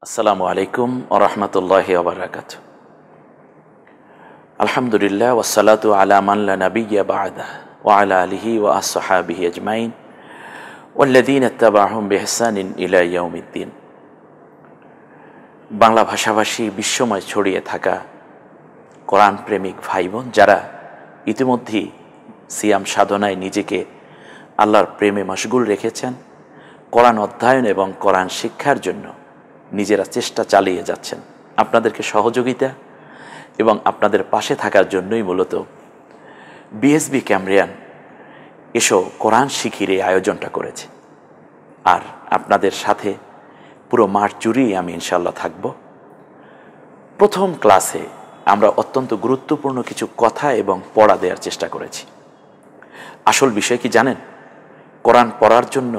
আসসালামু আলাইকুম ওয়া রাহমাতুল্লাহি ওয়া বারাকাতুহু। আলহামদুলিল্লাহ ওয়াসসালাতু আলা মান লা নাবিয়্যা বা'দাহু ওয়া আলা আলিহি ওয়া আসহাবিহি আজমাইন ওয়াল্লাযীনা ইত্তাবা'হুম বিইহসানিন ইলা ইয়াউমিদ্দিন। বাংলা ভাষাভাষী বিশ্বময় ছড়িয়ে থাকা কোরআন প্রেমিক ভাই বোন যারা ইতিমধ্যেই সিয়াম সাধনায় নিজেকে আল্লাহর প্রেমে মশগুল রেখেছেন, কোরআন অধ্যয়ন এবং কোরআন শিক্ষার জন্য নিজেরা চেষ্টা চালিয়ে যাচ্ছেন, আপনাদেরকে সহযোগিতা এবং আপনাদের পাশে থাকার জন্যই মূলত বিএসবি ক্যামরিয়ান এসো কোরআন শিখির এই আয়োজনটা করেছে। আর আপনাদের সাথে পুরো মাঠ জুড়েই আমি ইনশাল্লাহ থাকব। প্রথম ক্লাসে আমরা অত্যন্ত গুরুত্বপূর্ণ কিছু কথা এবং পড়া দেওয়ার চেষ্টা করেছি। আসল বিষয় কি জানেন? কোরআন পড়ার জন্য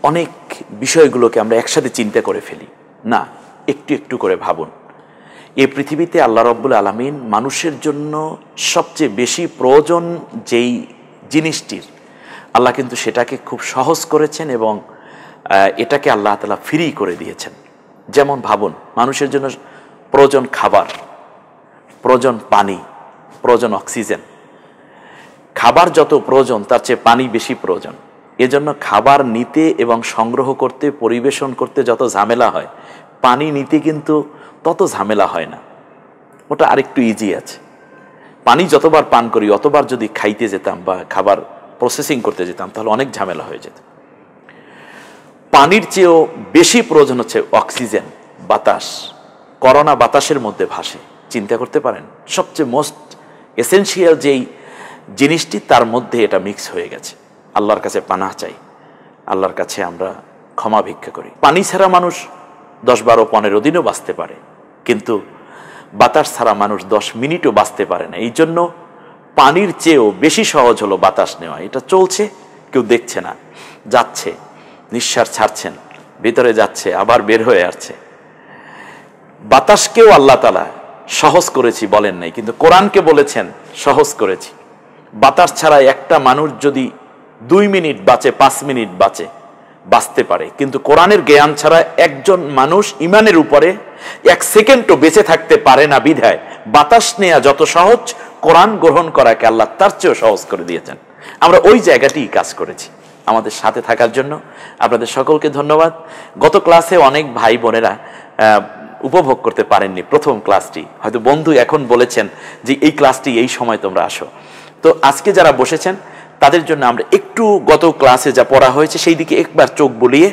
অনেক বিষয়গুলোকে আমরা একসাথে চিন্তা করে ফেলি না, একটু একটু করে ভাবুন। এই পৃথিবীতে আল্লাহ রাব্বুল আলামিন মানুষের জন্য সবচেয়ে বেশি প্রয়োজন যেই জিনিসটির, আল্লাহ কিন্তু সেটাকে খুব সহজ করেছেন এবং এটাকে আল্লাহ তাআলা ফ্রি করে দিয়েছেন। যেমন ভাবুন, মানুষের জন্য প্রয়োজন খাবার, প্রয়োজন পানি, প্রয়োজন অক্সিজেন। খাবার যত প্রয়োজন তার চেয়ে পানি বেশি প্রয়োজন। এজন্য খাবার নিতে এবং সংগ্রহ করতে, পরিবেশন করতে যত ঝামেলা হয়, পানি নিতে কিন্তু তত ঝামেলা হয় না, ওটা আরেকটু ইজি আছে। পানি যতবার পান করি অতবার যদি খাইতে যেতাম বা খাবার প্রসেসিং করতে যেতাম তাহলে অনেক ঝামেলা হয়ে যেত। পানির চেয়েও বেশি প্রয়োজন হচ্ছে অক্সিজেন, বাতাস। করোনা বাতাসের মধ্যে ভাসে, চিন্তা করতে পারেন। সবচেয়ে মোস্ট এসেনশিয়াল যেই জিনিসটি, তার মধ্যে এটা মিক্স হয়ে গেছে। আল্লাহর কাছে পানাহ চাই, আল্লাহর কাছে আমরা ক্ষমা ভিক্ষা করি। পানি ছাড়া মানুষ 10, 12, 15 দিনও বাঁচতে পারে, কিন্তু বাতাস ছাড়া মানুষ 10 মিনিটও বাঁচতে পারে না। এই জন্য পানির চেয়েও বেশি সহজ হলো বাতাস নেওয়া। এটা চলছে, কেউ দেখছে না, যাচ্ছে, নিঃশ্বাস ছাড়ছেন, ভিতরে যাচ্ছে, আবার বের হয়ে আসছে। বাতাসকেও আল্লাহ তাআলা সহজ করেছি বলেন নাই, কিন্তু কোরআনকে বলেছেন সহজ করেছি। বাতাস ছাড়া একটা মানুষ যদি 2 মিনিট বাঁচে, 5 মিনিট বাঁচতে পারে, কিন্তু কোরআনের জ্ঞান ছাড়া একজন মানুষ ইমানের উপরে 1 সেকেন্ডও বেঁচে থাকতে পারে না। বিধায় বাতাস নেওয়া যত সহজ, কোরআন গ্রহণ করাকে আল্লাহ তার চেয়েও সহজ করে দিয়েছেন। আমরা ওই জায়গাটিই কাজ করেছি। আমাদের সাথে থাকার জন্য আপনাদের সকলকে ধন্যবাদ। গত ক্লাসে অনেক ভাই বোনেরা উপভোগ করতে পারেননি প্রথম ক্লাসটি। হয়তো বন্ধু এখন বলেছেন যে এই ক্লাসটি এই সময় তোমরা আসো। তো আজকে যারা বসেছেন তাদের জন্য আমরা একটু গত ক্লাসে যা পড়া হয়েছে সেই দিকে একবার চোখ বুলিয়ে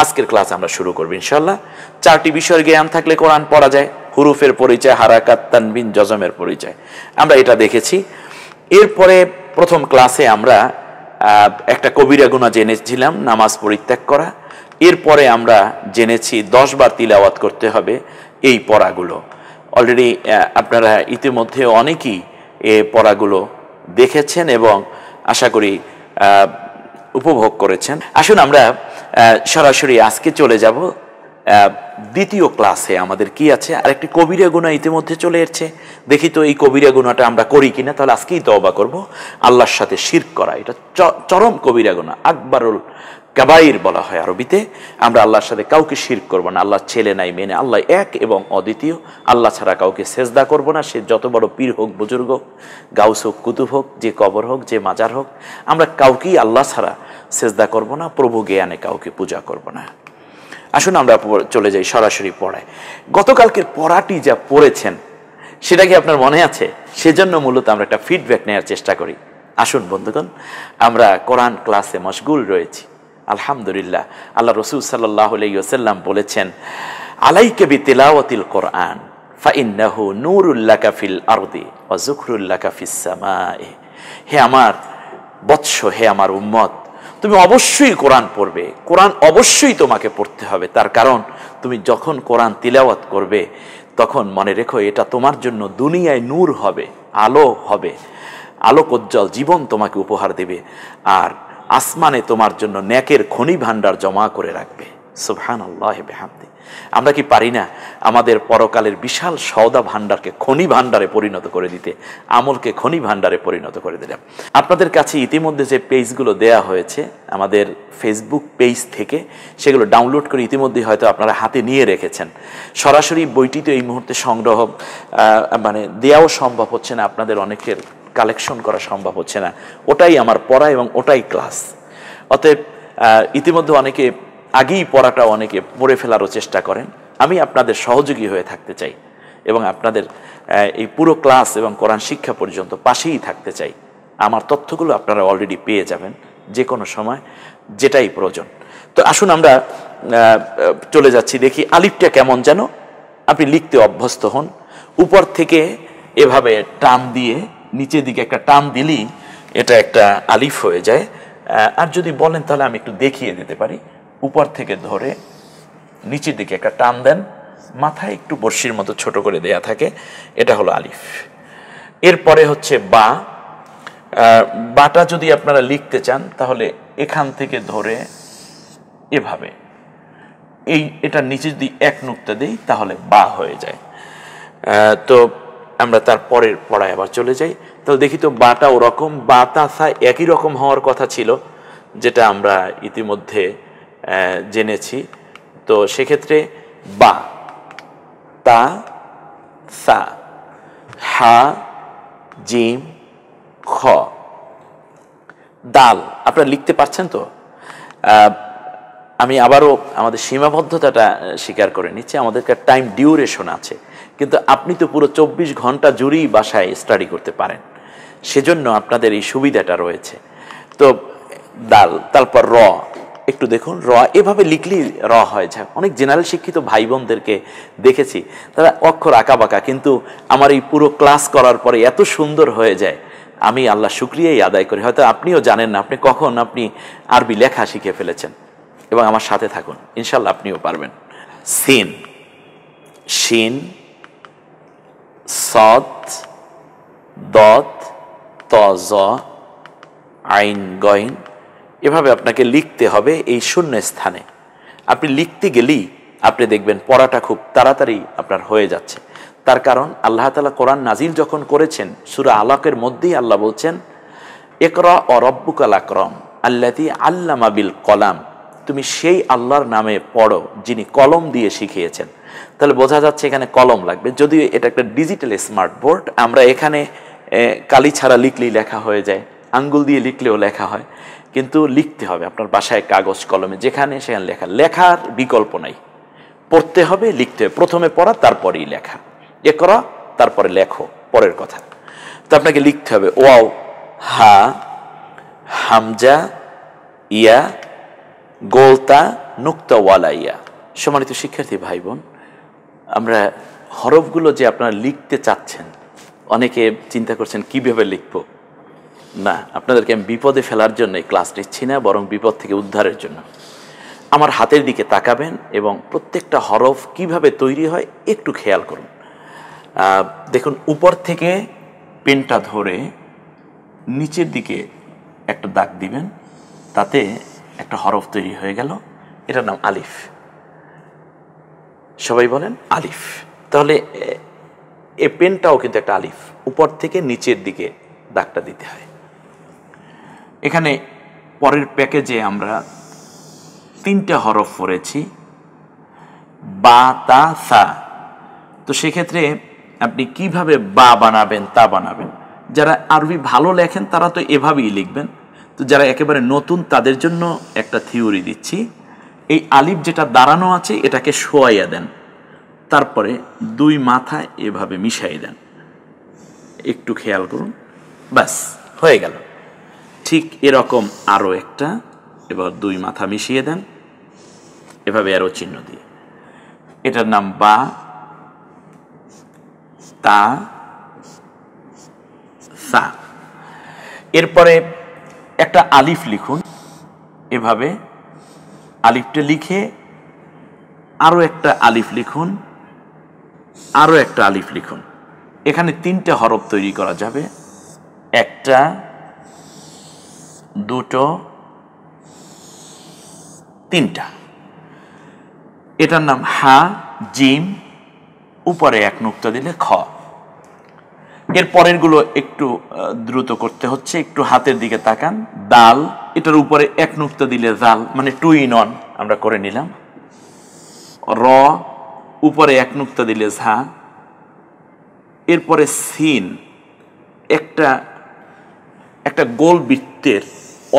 আজকের ক্লাস আমরা শুরু করব ইনশাআল্লাহ। 4টি বিষয়ের জ্ঞান থাকলে কোরআন পড়া যায়। হুরুফের পরিচয়, হারাকাত, তানবিন, জজমের পরিচয়, আমরা এটা দেখেছি। এরপরে প্রথম ক্লাসে আমরা একটা কবিরা গুনাহ জেনেছিলাম, নামাজ পরিত্যাগ করা। এরপরে আমরা জেনেছি 10 বার তিলাওয়াত করতে হবে এই পড়াগুলো। অলরেডি আপনারা ইতিমধ্যে অনেকেই এই পড়াগুলো দেখেছেন এবং আশা করি উপভোগ করেছেন। আসুন আমরা সরাসরি আজকে চলে যাব দ্বিতীয় ক্লাসে। আমাদের কি আছে? আরেকটি কবিরা গুনাহ ইতিমধ্যে চলে এসেছে। দেখি তো এই কবিরা গুনাহটা আমরা করি কিনা। তাহলে আজকেই তওবা করব। আল্লাহর সাথে শিরক করা, এটা চরম কবিরা গুনাহ, আকবারুল কাবাইর বলা হয় আরবিতে। আমরা আল্লাহর সাথে কাউকে শিরক করব না। আল্লাহর ছেলে নাই, মেনে, আল্লাহ এক এবং অদ্বিতীয়। আল্লাহ ছাড়া কাউকে সেজদা করব না, সে যত বড় পীর হোক, বুজুর্গ হোক, গাউস হোক, কুতুব হোক, যে কবর হোক, যে মাজার হোক, আমরা কাউকেই আল্লাহ ছাড়া সেজদা করব না। প্রভু জ্ঞানে কাউকে পূজা করব না। আসুন আমরা চলে যাই সরাসরি পড়ায়। গতকালকের পড়াটি যা পড়েছেন সেটা কি আপনার মনে আছে? সেজন্য মূলত আমরা একটা ফিডব্যাক নেওয়ার চেষ্টা করি। আসুন বন্ধুগণ, আমরা কোরআন ক্লাসে মশগুল রয়েছি আলহামদুলিল্লাহ। আল্লাহ রাসূল সাল্লাল্লাহু আলাইহি ওয়াসাল্লাম বলেছেন, আলাইকা বিতিলাওয়াতিল কোরআন ফাইন্নাহু নূরুল লাকা ফিল আরদি ওয়া যুখরুল লাকা ফিস সামায়ে। হে আমার বৎস, হে আমার উম্মত, তুমি অবশ্যই কোরআন পড়বে। কোরআন অবশ্যই তোমাকে পড়তে হবে। তার কারণ তুমি যখন কোরআন তিলাওয়াত করবে তখন মনে রেখো এটা তোমার জন্য দুনিয়ায় নূর হবে, আলো হবে, আলোকোজ্জ্বল জীবন তোমাকে উপহার দেবে। আর আসমানে তোমার জন্য নেকের খনি ভান্ডার জমা করে রাখবে। সুবহানাল্লাহি বিহামদি। আমরা কি পারি না আমাদের পরকালের বিশাল সওদা ভাণ্ডারকে খনি ভাণ্ডারে পরিণত করে দিতে, আমলকে খনি ভাণ্ডারে পরিণত করে দিলাম। আপনাদের কাছে ইতিমধ্যে যে পেজগুলো দেয়া হয়েছে আমাদের ফেসবুক পেজ থেকে, সেগুলো ডাউনলোড করে ইতিমধ্যেই হয়তো আপনারা হাতে নিয়ে রেখেছেন। সরাসরি বইটি তো এই মুহূর্তে সংগ্রহ মানে দেওয়াও সম্ভব হচ্ছে না, আপনাদের অনেকের কালেকশন করা সম্ভব হচ্ছে না। ওটাই আমার পড়া এবং ওটাই ক্লাস। অতএব ইতিমধ্যে অনেকে আগেই পড়াটা অনেকে পড়ে ফেলারও চেষ্টা করেন। আমি আপনাদের সহযোগী হয়ে থাকতে চাই এবং আপনাদের এই পুরো ক্লাস এবং কোরআন শিক্ষা পর্যন্ত পাশেই থাকতে চাই। আমার তথ্যগুলো আপনারা অলরেডি পেয়ে যাবেন যে কোনো সময়, যেটাই প্রয়োজন। তো আসুন আমরা চলে যাচ্ছি, দেখি আলিফটা কেমন যেন আপনি লিখতে অভ্যস্ত হন। উপর থেকে এভাবে টান দিয়ে নিচের দিকে একটা টান দিলেই এটা একটা আলিফ হয়ে যায়। আর যদি বলেন তাহলে আমি একটু দেখিয়ে দিতে পারি। উপর থেকে ধরে নিচের দিকে একটা টান দেন, মাথায় একটু বর্ষির মতো ছোট করে দেয়া থাকে, এটা হলো আলিফ। এরপরে হচ্ছে বা। বাটা যদি আপনারা লিখতে চান তাহলে এখান থেকে ধরে এভাবে এটা নিচে যদি এক নুক্তা দিই তাহলে বা হয়ে যায়। তো আমরা তার পরের পড়ায় আবার চলে যাই। তাহলে দেখি তো বাটা ওরকম, বা তা সা একই রকম হওয়ার কথা ছিল, যেটা আমরা ইতিমধ্যে জেনেছি। তো সেক্ষেত্রে বা, তা, সা, হা, জিম, খ, দাল। আপনারা লিখতে পারছেন তো? আমি আবারও আমাদের সীমাবদ্ধতাটা স্বীকার করে নিচ্ছি, আমাদের টাইম ডিউরেশন আছে, কিন্তু আপনি তো পুরো 24 ঘন্টা জুড়েই বাসায় স্টাডি করতে পারেন, সেজন্য আপনাদের এই সুবিধাটা রয়েছে। তো দাল, তারপর র, একটু দেখুন র এভাবে লিখলেই র হয়ে যায়। অনেক জেনারেল শিক্ষিত ভাই বোনদেরকে দেখেছি তারা অক্ষর আঁকা বাঁকা, কিন্তু আমার এই পুরো ক্লাস করার পরে এত সুন্দর হয়ে যায়, আমি আল্লাহ শুকরিয়াই আদায় করি। হয়তো আপনিও জানেন না আপনি কখন আপনি আরবি লেখা শিখে ফেলেছেন, এবং আমার সাথে থাকুন, ইনশাল্লাহ আপনিও পারবেন। সিন, শিন, সদ, দদ, ত, জ, আইন, গইন, এভাবে আপনাকে লিখতে হবে এই শূন্য স্থানে। আপনি লিখতে গেলেই আপনি দেখবেন পড়াটা খুব তাড়াতাড়ি আপনার হয়ে যাচ্ছে। তার কারণ আল্লাহ তাআলা কোরআন নাজিল যখন করেছেন, সূরা আলাকের মধ্যেই আল্লাহ বলছেন, ইকরা ও রব্বুকাল আকরাম আল্লাযী আল্লামা বিল কলাম, তুমি সেই আল্লাহর নামে পড়ো যিনি কলম দিয়ে শিখিয়েছেন। তাহলে বোঝা যাচ্ছে এখানে কলম লাগবে, যদিও এটা একটা ডিজিটাল স্মার্ট বোর্ড। আমরা এখানে কালি ছাড়া লিখলেই লেখা হয়ে যায়, আঙ্গুল দিয়ে লিখলেও লেখা হয়, কিন্তু লিখতে হবে আপনার বাসায় কাগজ কলমে, যেখানে সেখানে লেখার বিকল্প নাই। পড়তে হবে, লিখতে হবে। প্রথমে পড়া, তারপরেই লেখা। ইকরা, তারপরে লেখো, পরের কথা। তো আপনাকে লিখতে হবে ওয়াও, হা, হামজা, ইয়া, গোলতা, নুক্তা ওয়ালা ইয়া। সম্মানিত শিক্ষার্থী ভাই বোন, আমরা হরফগুলো যে আপনারা লিখতে চাচ্ছেন, অনেকে চিন্তা করছেন কিভাবে লিখবো। না, আপনাদেরকে আমি বিপদে ফেলার জন্য এই ক্লাস নিচ্ছি না, বরং বিপদ থেকে উদ্ধারের জন্য। আমার হাতের দিকে তাকাবেন এবং প্রত্যেকটা হরফ কিভাবে তৈরি হয় একটু খেয়াল করুন। দেখুন, উপর থেকে পেনটা ধরে নিচের দিকে একটা দাগ দিবেন, তাতে একটা হরফ তৈরি হয়ে গেল, এটার নাম আলিফ। সবাই বলেন আলিফ। তাহলে এ পেনটাও কিন্তু একটা আলিফ, উপর থেকে নিচের দিকে দাগটা দিতে হয়। এখানে পরের প্যাকেজে আমরা 3টে হরফ পড়েছি, বা, তা, সা। তো সেক্ষেত্রে আপনি কিভাবে বা বানাবেন, তা বানাবেন। যারা আরবি ভালো লেখেন তারা তো এভাবেই লিখবেন। তো যারা একেবারে নতুন তাদের জন্য একটা থিওরি দিচ্ছি। এই আলিফ যেটা দাঁড়ানো আছে এটাকে শোয়াইয়া দেন, তারপরে 2 মাথা এভাবে মিশাই দেন, একটু খেয়াল করুন, ব্যাস হয়ে গেল। ঠিক এরকম আরও একটা, এবার 2 মাথা মিশিয়ে দেন এভাবে আরও চিহ্ন দিয়ে, এটার নাম বা, তা, সা। এরপরে একটা আলিফ লিখুন, এভাবে আলিফটা লিখে আরও একটা আলিফ লিখুন, আরও একটা আলিফ লিখুন। এখানে 3টে হরফ তৈরি করা যাবে, 1টা, 2টো, 3টা। এটার নাম হা জিম, উপরে এক নুক্তা দিলে খ। এর পরের গুলো একটু দ্রুত করতে হচ্ছে, একটু হাতের দিকে তাকান। দাল, এটার উপরে এক নুক্তা দিলে জাল, মানে 2 in 1 আমরা করে নিলাম। র, উপরে এক নুক্তা দিলে ঝা। এরপরে সিন, একটা গোল বৃত্তের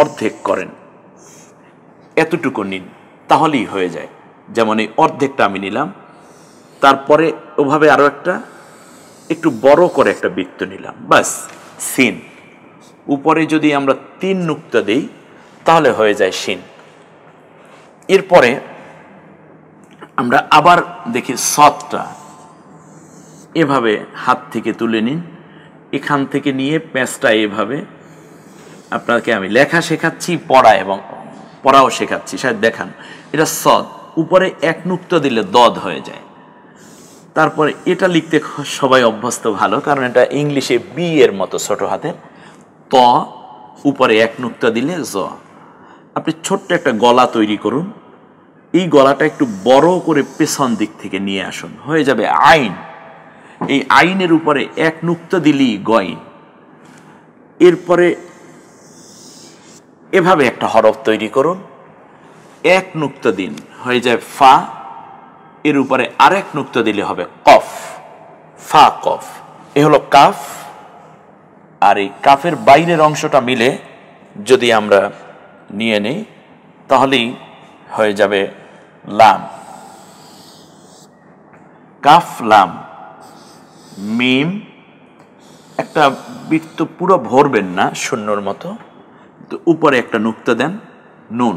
অর্ধেক করেন, এতটুকু নিন, তাহলেই হয়ে যায়। যেমন এই অর্ধেকটা আমি নিলাম, তারপরে ওভাবে আরো একটু বড় করে একটা বৃত্ত নিলাম, বাস সিন। উপরে যদি আমরা 3 নুক্তা দেই তাহলে হয়ে যায় শিন। এরপরে আমরা আবার দেখি সদটা, এভাবে হাত থেকে তুলে নিন, এখান থেকে নিয়ে প্যাঁচটা এভাবে, আপনাকে আমি লেখা শেখাচ্ছি, পড়াও শেখাচ্ছি, শায়দ দেখান। এটা সদ, উপরে এক নুক্তা দিলে দদ হয়ে যায়। তারপরে এটা লিখতে সবাই অভ্যস্ত ভালো, কারণ এটা ইংলিশে বি এর মতো ছোট হাতের। ত, উপরে এক নুক্তা দিলে জ। আপনি ছোট্ট একটা গলা তৈরি করুন, এই গলাটা একটু বড় করে পেছন দিক থেকে নিয়ে আসুন, হয়ে যাবে আইন। এই আইনের উপরে এক নুক্তা দিলেই গইন। এরপরে এভাবে একটা হরফ তৈরি করুন, এক নুক্তা দিন, হয়ে যায় ফা। এর উপরে আরেক নুক্তা দিলে হবে কফ, ফা কফ। এ হলো কাফ। আর এই কাফের বাইরের অংশটা মিলে যদি আমরা নিয়ে নেই তাহলেই হয়ে যাবে লাম। কাফ লাম মিম, একটা বৃত্ত পুরো ভরবেন না, শূন্যর মতো, তো উপরে একটা নুক্তা দেন, নুন।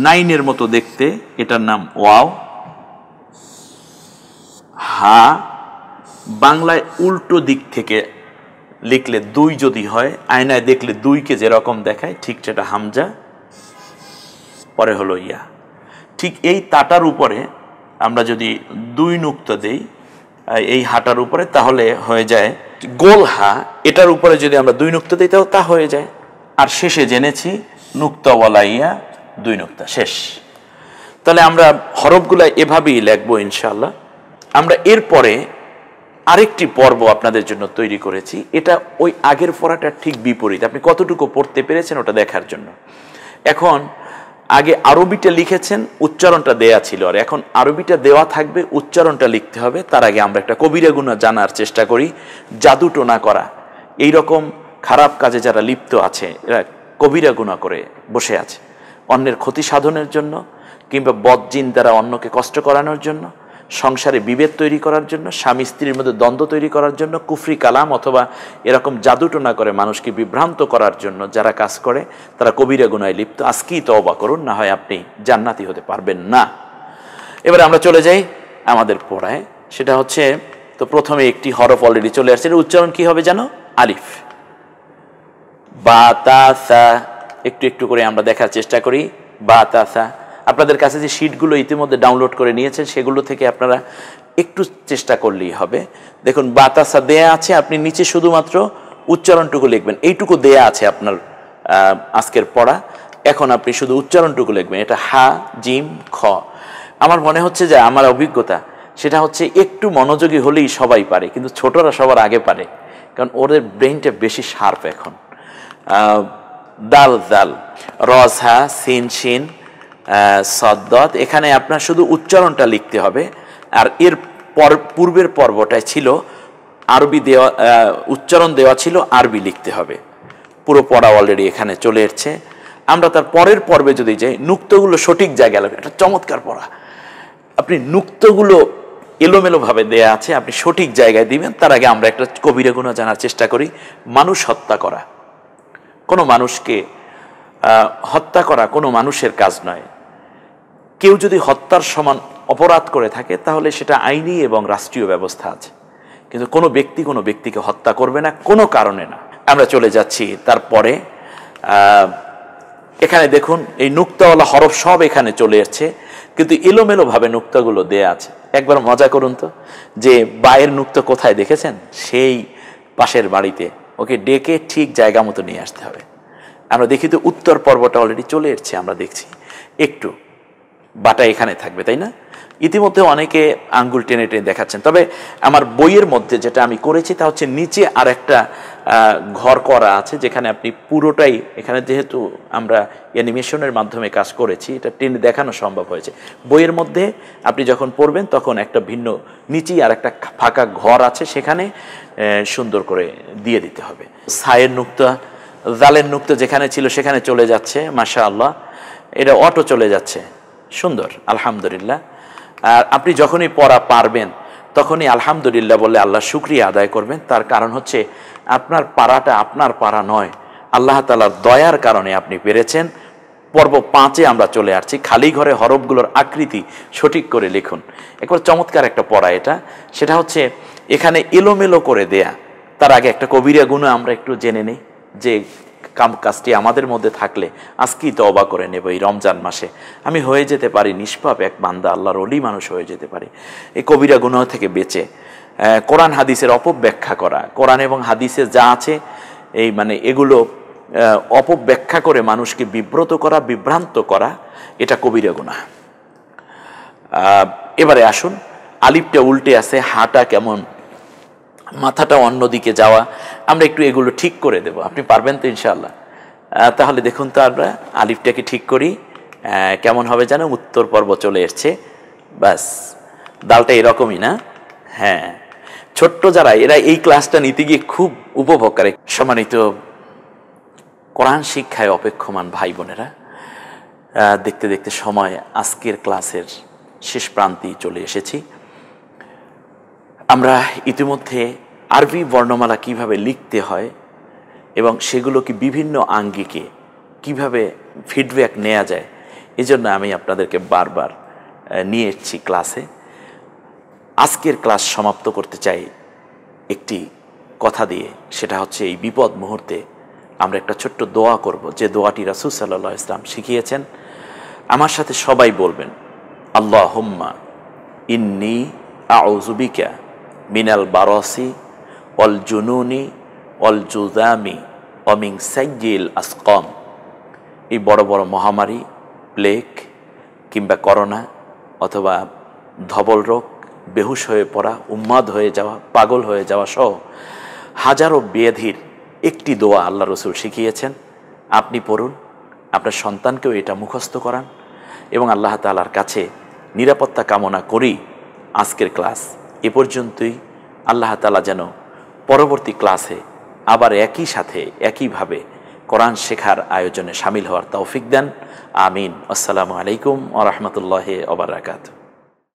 9 মতো দেখতে, এটার নাম ওয়াও। হা, বাংলায় উল্টো দিক থেকে লিখলে 2 যদি হয়, আয়নায় দেখলে 2কে যেরকম দেখায় ঠিক সেটা হামজা, পরে হলো ইয়া। ঠিক এই তাটার উপরে আমরা যদি 2 নুক্তা দেই এই হাটার উপরে, তাহলে হয়ে যায় গোল হা। এটার উপরে যদি আমরা 2 নুক্তা দিই তাহলে তা হয়ে যায়। আর শেষে জেনেছি নুক্তাওয়ালা ইয়া, 2 নুক্তা, শেষ। তাহলে আমরা হরফগুলা এভাবেই লিখবো ইনশাআল্লাহ। আমরা এরপরে আরেকটি পর্ব আপনাদের জন্য তৈরি করেছি, এটা ওই আগের পড়াটার ঠিক বিপরীত। আপনি কতটুকু পড়তে পেরেছেন ওটা দেখার জন্য। এখন আগে আরবিটা লিখেছেন, উচ্চারণটা দেয়া ছিল, আর এখন আরবিটা দেওয়া থাকবে, উচ্চারণটা লিখতে হবে। তার আগে আমরা একটা কবিরা গুনাহ জানার চেষ্টা করি, জাদু টোনা করা, এই রকম খারাপ কাজে যারা লিপ্ত আছে, এরা কবিরা গুনাহ করে বসে আছে, অন্যের ক্ষতি সাধনের জন্য, কিংবা বদজিন দ্বারা অন্যকে কষ্ট করানোর জন্য, সংসারে বিভেদ তৈরি করার জন্য, স্বামী স্ত্রীর মধ্যে দ্বন্দ্ব তৈরি করার জন্য, কুফরি কালাম অথবা এরকম জাদুটোনা করে মানুষকে বিভ্রান্ত করার জন্য যারা কাজ করে, তারা কবিরা গুনাহে লিপ্ত। আজকেই তওবা করুন, না হয় আপনি জান্নাতি হতে পারবেন না। এবারে আমরা চলে যাই আমাদের পড়ায়। সেটা হচ্ছে, তো প্রথমে একটি হরফ অলরেডি চলে আসছে, এর উচ্চারণ কি হবে জানো? আলিফ। বাতাসা, একটু একটু করে আমরা দেখার চেষ্টা করি। বাতাসা, আপনাদের কাছে যে শিটগুলো ইতিমধ্যে ডাউনলোড করে নিয়েছেন সেগুলো থেকে আপনারা একটু চেষ্টা করলেই হবে। দেখুন বাতাসা দেয়া আছে, আপনি নিচে শুধুমাত্র উচ্চারণটুকু লিখবেন, এইটুকু দেয়া আছে আপনার আজকের পড়া। এখন আপনি শুধু উচ্চারণটুকু লিখবেন, এটা হা জিম খ। আমার মনে হচ্ছে যে আমার অভিজ্ঞতা সেটা হচ্ছে একটু মনোযোগী হলেই সবাই পারে, কিন্তু ছোটরা সবার আগে পারে, কারণ ওদের ব্রেনটা বেশি শার্প এখন। দাল জাল, রস হা সিন শিন সদ্দত, এখানে আপনার শুধু উচ্চারণটা লিখতে হবে। আর এর পূর্বের পর্বটায় ছিল আরবি দেওয়া, উচ্চারণ দেওয়া ছিল, আরবি লিখতে হবে। পুরো পড়া অলরেডি এখানে চলে এসছে। আমরা তার পরের পর্বে যদি যাই, নুক্তগুলো সঠিক জায়গায় লাগবে, এটা চমৎকার পড়া। আপনি নুক্তগুলো এলোমেলোভাবে দেয়া আছে, আপনি সঠিক জায়গায় দিবেন। তার আগে আমরা একটা কবিরা গুনাহ জানার চেষ্টা করি। মানুষ হত্যা করা, কোনো মানুষকে হত্যা করা কোনো মানুষের কাজ নয়। কেউ যদি হত্যার সমান অপরাধ করে থাকে তাহলে সেটা আইনি এবং রাষ্ট্রীয় ব্যবস্থা আছে, কিন্তু কোনো ব্যক্তি কোনো ব্যক্তিকে হত্যা করবে না, কোনো কারণে না। আমরা চলে যাচ্ছি তারপরে। এখানে দেখুন এই নুক্তাওয়ালা হরফ সব এখানে চলে এসছে, কিন্তু এলোমেলোভাবে নুক্তাগুলো দেয়া আছে। একবার মজা করুন তো, যে বায়ের নুক্তা কোথায় দেখেছেন? সেই পাশের বাড়িতে, ওকে ডেকে ঠিক জায়গা মতো নিয়ে আসতে হবে। আমরা দেখি তো উত্তর পর্বটা অলরেডি চলে এসছে, আমরা দেখছি একটু বাটা এখানে থাকবে, তাই না? ইতিমধ্যে অনেকে আঙ্গুল টেনে টেনে দেখাচ্ছেন। তবে আমার বইয়ের মধ্যে যেটা আমি করেছি তা হচ্ছে নিচে আর একটা ঘর করা আছে, যেখানে আপনি পুরোটাই, এখানে যেহেতু আমরা অ্যানিমেশনের মাধ্যমে কাজ করেছি, এটা টেনে দেখানো সম্ভব হয়েছে। বইয়ের মধ্যে আপনি যখন পড়বেন তখন একটা ভিন্ন নিচেই আর একটা ফাঁকা ঘর আছে, সেখানে সুন্দর করে দিয়ে দিতে হবে। সায়ের নুক্তা, জালের নুক্তা যেখানে ছিল সেখানে চলে যাচ্ছে, মাশাআল্লাহ। এটা অটো চলে যাচ্ছে, সুন্দর, আলহামদুলিল্লাহ। আর আপনি যখনই পড়া পারবেন তখনই আলহামদুলিল্লাহ বলে আল্লাহ শুকরিয়া আদায় করবেন। তার কারণ হচ্ছে আপনার পারাটা আপনার পারা নয়, আল্লাহ তাআলার দয়ার কারণে আপনি পেরেছেন। পর্ব 5-এ আমরা চলে আসছি। খালি ঘরে হরফগুলোর আকৃতি সঠিক করে লিখুন। একবার চমৎকার একটা পড়া এটা, সেটা হচ্ছে এখানে এলোমেলো করে দেয়া। তার আগে একটা কবিরা গুনাহ আমরা একটু জেনে নিই, যে কাজটি আমাদের মধ্যে থাকলে আজকেই তওবা করে নেব। এই রমজান মাসে আমি হয়ে যেতে পারি নিষ্পাপ এক বান্দা, আল্লাহর ওলি মানুষ হয়ে যেতে পারি। এই কবিরা গুনাহ থেকে বেঁচে কোরআন হাদিসের অপব্যাখ্যা করা, কোরআন এবং হাদিসে যা আছে এই মানে এগুলো অপব্যাখ্যা করে মানুষকে বিব্রত করা, বিভ্রান্ত করা, এটা কবিরা গুনাহ। এবারে আসুন, আলিফটা উল্টে আছে, হাটা কেমন, মাথাটা অন্যদিকে যাওয়া, আমরা একটু এগুলো ঠিক করে দেব। আপনি পারবেন তো ইনশাআল্লাহ? তাহলে দেখুন তো আমরা আলিফটাকে ঠিক করি। কেমন হবে যেন, উত্তর পর্ব চলে এসছে। ব্যাস, দালটা এরকমই না? হ্যাঁ, ছোট্ট যারা, এরা এই ক্লাসটা নিতে গিয়ে খুব উপভোগ করে। সম্মানিত কোরআন শিক্ষায় অপেক্ষমান ভাই বোনেরা, দেখতে দেখতে সময় আজকের ক্লাসের শেষ প্রান্তেই চলে এসেছি। আমরা ইতিমধ্যে আরবি বর্ণমালা কিভাবে লিখতে হয় এবং সেগুলোকে বিভিন্ন আঙ্গিকে কিভাবে ফিডব্যাক নেওয়া যায়, এজন্য আমি আপনাদেরকে বারবার নিয়ে এসেছি ক্লাসে। আজকের ক্লাস সমাপ্ত করতে চাই একটি কথা দিয়ে, সেটা হচ্ছে এই বিপদ মুহূর্তে আমরা একটা ছোট্ট দোয়া করব, যে দোয়াটি রাসূল সাল্লাল্লাহু আলাইহি ওয়াসাল্লাম শিখিয়েছেন। আমার সাথে সবাই বলবেন, আল্লাহুম্মা ইন্নী আউযু বিকা মিনাল বারাসি ওয়াল জুনুনি ওয়াল জুযামি ওয়া মিন সাইয়্যিল আসকাম। এই বড় বড় মহামারী, প্লেগ কিংবা করোনা অথবা ধবল রোগ, বেহুশ হয়ে পড়া, উন্মাদ হয়ে যাওয়া, পাগল হয়ে যাওয়া সহ হাজারো ব্যাধির একটি দোয়া আল্লাহ রসুল শিখিয়েছেন। আপনি পড়ুন, আপনার সন্তানকেও এটা মুখস্থ করান এবং আল্লাহ তাআলার কাছে নিরাপত্তা কামনা করি। আজকের ক্লাস এ পর্যন্তই। আল্লাহ তাআলা যেন পরবর্তী ক্লাসে আবার একই সাথে একইভাবে কোরআন শেখার আয়োজনে শামিল হওয়ার তৌফিক দেন। আমিন। আসসালামু আলাইকুম ওয়া রাহমাতুল্লাহি ওয়া বারাকাতুহু।